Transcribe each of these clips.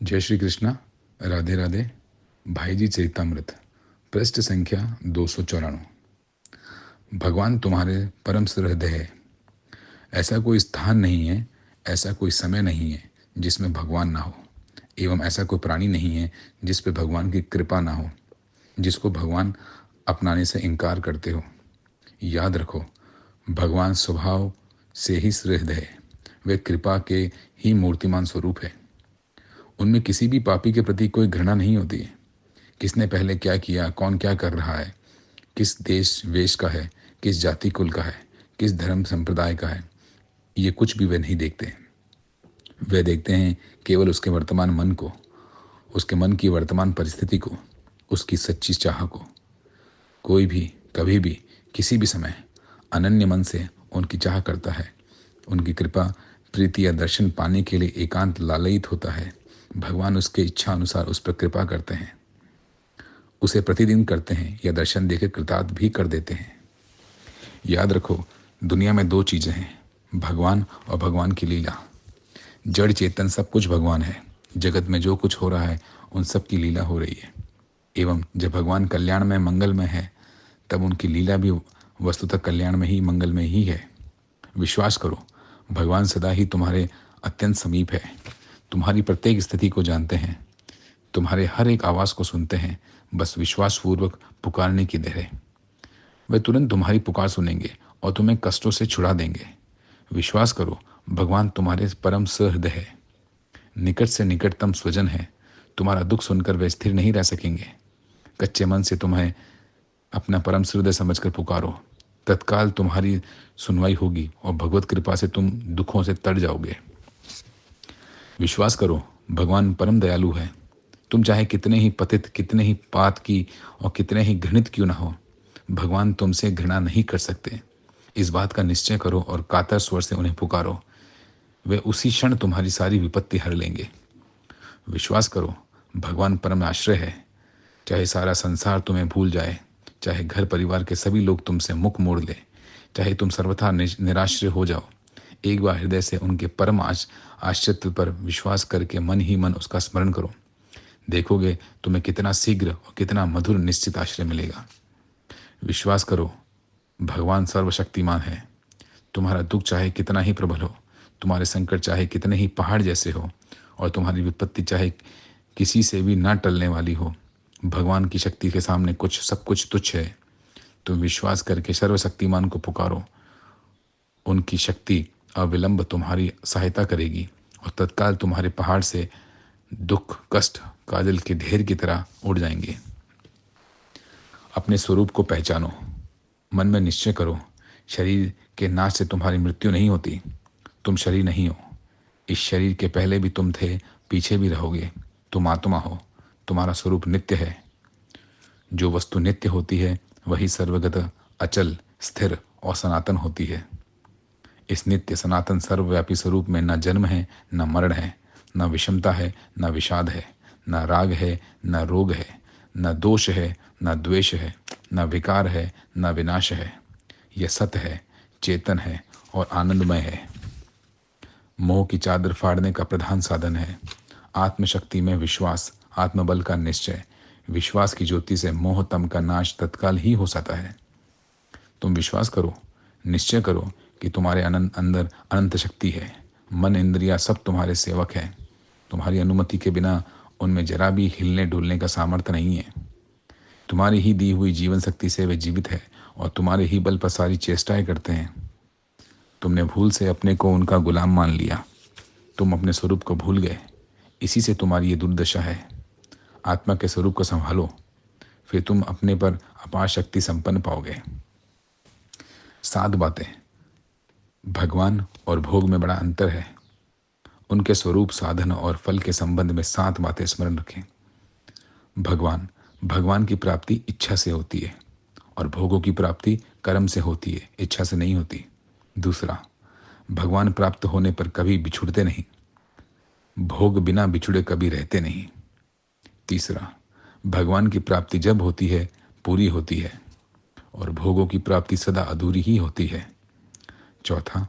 जय श्री कृष्णा। राधे राधे। भाई जी चरितामृत, पृष्ठ संख्या 294। भगवान तुम्हारे परम सुहृदय है। ऐसा कोई स्थान नहीं है, ऐसा कोई समय नहीं है जिसमें भगवान ना हो, एवं ऐसा कोई प्राणी नहीं है जिस पे भगवान की कृपा ना हो, जिसको भगवान अपनाने से इनकार करते हो। याद रखो, भगवान स्वभाव से ही सुहृदय है। वे कृपा के ही मूर्तिमान स्वरूप है। उनमें किसी भी पापी के प्रति कोई घृणा नहीं होती है। किसने पहले क्या किया, कौन क्या कर रहा है, किस देश वेश का है, किस जाति कुल का है, किस धर्म संप्रदाय का है, ये कुछ भी वे नहीं देखते। वे देखते हैं केवल उसके वर्तमान मन को, उसके मन की वर्तमान परिस्थिति को, उसकी सच्ची चाह को। कोई भी कभी भी किसी भी समय अनन्य मन से उनकी चाह करता है, उनकी कृपा प्रीति या दर्शन पाने के लिए एकांत लालयित होता है। भगवान उसके इच्छा अनुसार उस पर कृपा करते हैं, उसे प्रतिदिन करते हैं या दर्शन देकर कृतार्थ भी कर देते हैं। याद रखो, दुनिया में दो चीजें हैं, भगवान और भगवान की लीला। जड़ चेतन सब कुछ भगवान है। जगत में जो कुछ हो रहा है उन सब की लीला हो रही है। एवं जब भगवान कल्याण में मंगल में है, तब उनकी लीला भी वस्तुतः कल्याण में ही मंगल में ही है। विश्वास करो, भगवान सदा ही तुम्हारे अत्यंत समीप है, तुम्हारी प्रत्येक स्थिति को जानते हैं, तुम्हारे हर एक आवाज को सुनते हैं। बस विश्वास पूर्वक पुकारने की देर है। वे तुरंत तुम्हारी पुकार सुनेंगे और तुम्हें कष्टों से छुड़ा देंगे। विश्वास करो, भगवान तुम्हारे परम सहृदय है, निकट से निकटतम स्वजन है। तुम्हारा दुख सुनकर वे स्थिर नहीं रह सकेंगे। कच्चे मन से तुम्हें अपना परम सहृदय समझकर पुकारो, तत्काल तुम्हारी सुनवाई होगी और भगवत कृपा से तुम दुखों से तर जाओगे। विश्वास करो, भगवान परम दयालु है। तुम चाहे कितने ही पतित, कितने ही पात की और कितने ही घृणित क्यों न हो, भगवान तुमसे घृणा नहीं कर सकते। इस बात का निश्चय करो और कातर स्वर से उन्हें पुकारो। वे उसी क्षण तुम्हारी सारी विपत्ति हर लेंगे। विश्वास करो, भगवान परम आश्रय है। चाहे सारा संसार तुम्हें भूल जाए, चाहे घर परिवार के सभी लोग तुमसे मुख मोड़ ले, चाहे तुम सर्वथा निराश्रय हो जाओ, एक बार हृदय से उनके परम आश्रित पर विश्वास करके मन ही मन उसका स्मरण करो। देखोगे तुम्हें कितना शीघ्र और कितना मधुर निश्चित आश्रय मिलेगा। विश्वास करो, भगवान सर्वशक्तिमान है। तुम्हारा दुख चाहे कितना ही प्रबल हो, तुम्हारे संकट चाहे कितने ही पहाड़ जैसे हो, और तुम्हारी विपत्ति चाहे किसी से भी ना टलने वाली हो, भगवान की शक्ति के सामने सब कुछ तुच्छ है। तुम विश्वास करके सर्वशक्तिमान को पुकारो, उनकी शक्ति अविलंब तुम्हारी सहायता करेगी और तत्काल तुम्हारे पहाड़ से दुख कष्ट काजल के ढेर की तरह उड़ जाएंगे। अपने स्वरूप को पहचानो, मन में निश्चय करो, शरीर के नाश से तुम्हारी मृत्यु नहीं होती। तुम शरीर नहीं हो। इस शरीर के पहले भी तुम थे, पीछे भी रहोगे। तुम आत्मा हो, तुम्हारा स्वरूप नित्य है। जो वस्तु नित्य होती है वही सर्वगत, अचल, स्थिर और सनातन होती है। इस नित्य सनातन सर्वव्यापी स्वरूप में न जन्म है, न मरण है, न विषमता है, न विषाद है, न राग है, न रोग है, न दोष है, न द्वेष है, न विकार है, न विनाश है। यह सत्य है, चेतन है और आनंदमय है। मोह की चादर फाड़ने का प्रधान साधन है आत्मशक्ति में विश्वास, आत्मबल का निश्चय। विश्वास की ज्योति से मोह तम का नाश तत्काल ही हो सकता है। तुम विश्वास करो, निश्चय करो कि तुम्हारे अंदर अनंत शक्ति है। मन इंद्रिया सब तुम्हारे सेवक हैं। तुम्हारी अनुमति के बिना उनमें जरा भी हिलने डुलने का सामर्थ्य नहीं है। तुम्हारी ही दी हुई जीवन शक्ति से वे जीवित है और तुम्हारे ही बल पर सारी चेष्टाएं करते हैं। तुमने भूल से अपने को उनका गुलाम मान लिया। तुम अपने स्वरूप को भूल गए। इसी से तुम्हारी ये दुर्दशा है। आत्मा के स्वरूप को संभालो, फिर तुम अपने पर अपार शक्ति संपन्न पाओगे। 7 बातें। भगवान और भोग में बड़ा अंतर है। उनके स्वरूप, साधन और फल के संबंध में 7 बातें स्मरण रखें। भगवान की प्राप्ति इच्छा से होती है और भोगों की प्राप्ति कर्म से होती है, इच्छा से नहीं होती। दूसरा, भगवान प्राप्त होने पर कभी बिछुड़ते नहीं। भोग बिना बिछुड़े कभी रहते नहीं। तीसरा, भगवान की प्राप्ति जब होती है पूरी होती है और भोगों की प्राप्ति सदा अधूरी ही होती है। चौथा,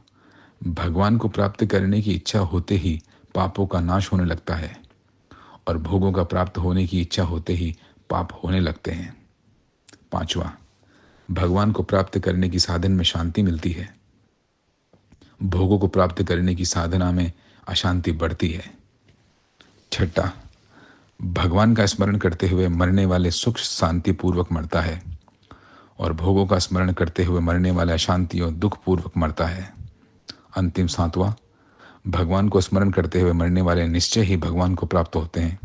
भगवान को प्राप्त करने की इच्छा होते ही पापों का नाश होने लगता है और भोगों का प्राप्त होने की इच्छा होते ही पाप होने लगते हैं। 5वां, भगवान को प्राप्त करने की साधन में शांति मिलती है। भोगों को प्राप्त करने की साधना में अशांति बढ़ती है। 6, भगवान का स्मरण करते हुए मरने वाले सुख शांति पूर्वक मरता है और भोगों का स्मरण करते हुए मरने वाला अशांति और दुख पूर्वक मरता है। अंतिम 7वां, भगवान को स्मरण करते हुए मरने वाले निश्चय ही भगवान को प्राप्त होते हैं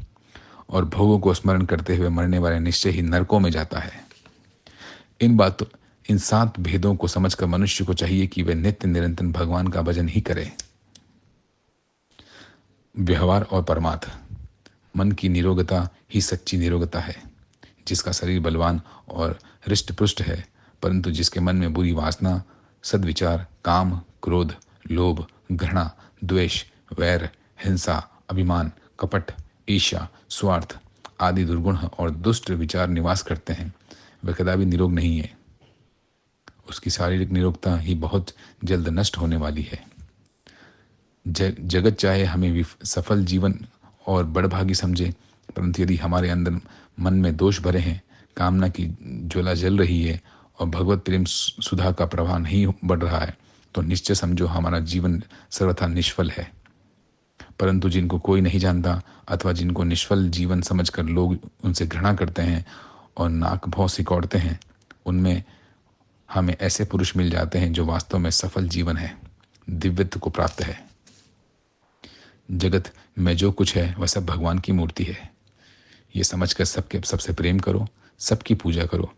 और भोगों को स्मरण करते हुए मरने वाले निश्चय ही नरकों में जाता है। इन 7 भेदों को समझकर मनुष्य को चाहिए कि वह नित्य निरंतर भगवान का भजन ही करे। व्यवहार और परमार्थ। मन की निरोगता ही सच्ची निरोगता है। जिसका शरीर बलवान और हृष्ट पुष्ट है, परंतु जिसके मन में बुरी वासना, सद्विचार, काम, क्रोध, लोभ, घृणा, द्वेष, वैर, हिंसा, अभिमान, कपट, ईर्ष्या, स्वार्थ आदि दुर्गुण और दुष्ट विचार निवास करते हैं, वह कदापि निरोग नहीं है। उसकी शारीरिक निरोगता ही बहुत जल्द नष्ट होने वाली है। जगत चाहे हमें सफल जीवन और बड़भागी समझे, परंतु यदि हमारे अंदर मन में दोष भरे हैं, कामना की ज्वाला जल रही है और भगवत प्रेम सुधा का प्रवाह नहीं बढ़ रहा है, तो निश्चय समझो हमारा जीवन सर्वथा निष्फल है। परंतु जिनको कोई नहीं जानता अथवा जिनको निष्फल जीवन समझकर लोग उनसे घृणा करते हैं और नाक भौं सिकोड़ते हैं, उनमें हमें ऐसे पुरुष मिल जाते हैं जो वास्तव में सफल जीवन है, दिव्यत्व को प्राप्त है। जगत में जो कुछ है वह सब भगवान की मूर्ति है। ये समझकर सबसे प्रेम करो, सबकी पूजा करो,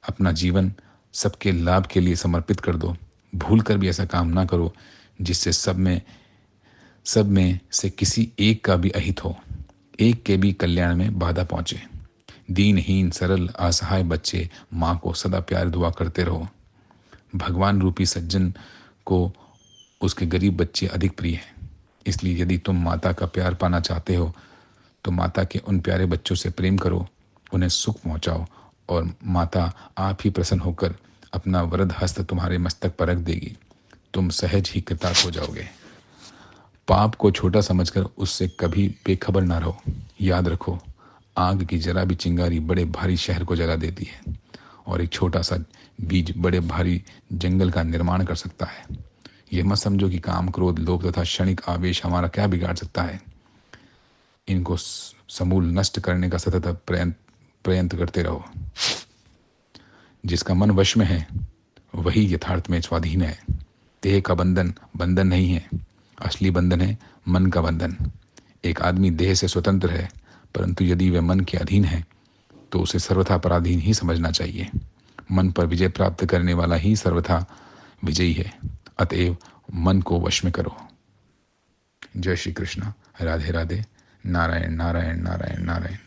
अपना जीवन सबके लाभ के लिए समर्पित कर दो। भूल कर भी ऐसा काम ना करो जिससे सब में से किसी एक का भी अहित हो, एक के भी कल्याण में बाधा पहुंचे। दीनहीन, सरल, असहाय बच्चे माँ को सदा प्यार दुआ करते रहो। भगवान रूपी सज्जन को उसके गरीब बच्चे अधिक प्रिय हैं। इसलिए यदि तुम माता का प्यार पाना चाहते हो तो माता के उन प्यारे बच्चों से प्रेम करो, उन्हें सुख पहुंचाओ और माता आप ही प्रसन्न होकर अपना वरद हस्त तुम्हारे मस्तक पर रख देगी। तुम सहज ही कृतार्थ हो जाओगे। पाप को छोटा समझकर उससे कभी बेखबर ना रहो। याद रखो, आग की जरा भी चिंगारी बड़े भारी शहर को जला देती है और एक छोटा सा बीज बड़े भारी जंगल का निर्माण कर सकता है। यह मत समझो कि काम, क्रोध, लोभ तथा क्षणिक आवेश हमारा क्या बिगाड़ सकता है। इनको समूल नष्ट करने का सतत प्रयत्न करते रहो। जिसका मन वश में है वही यथार्थ में स्वाधीन है। देह का बंधन नहीं है, असली बंधन है मन का बंधन। एक आदमी देह से स्वतंत्र है, परंतु यदि वह मन के अधीन है तो उसे सर्वथा पराधीन ही समझना चाहिए। मन पर विजय प्राप्त करने वाला ही सर्वथा विजयी है। अतएव मन को वश में करो। जय श्री कृष्ण। राधे राधे। नारायण नारायण नारायण नारायण।